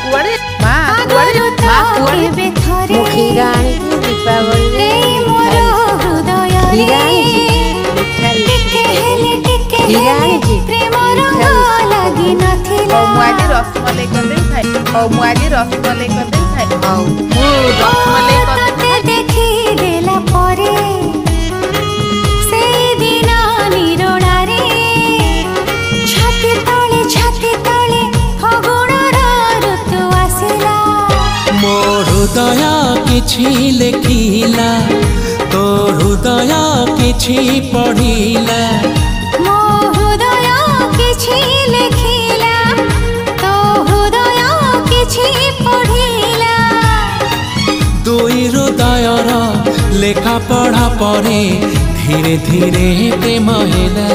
कुआड़े माँ कुआड़े खीरा दीपावली मुआजी रसमलाई करदे खाई मुआजी रसमलाई करदे खाई रसमलाई करदे देखी देला परे से दिन निरोणारे छाती तले फगुणर ऋतु आसिला मो हृदय किछि लेखिला तो हृदय किछि पढ़िला मो हृदय किछि लेखिला तो हृदय किछि पढ़िला दुई हृदयर लेखा पढ़ा परे धीरे धीरे प्रेम होला।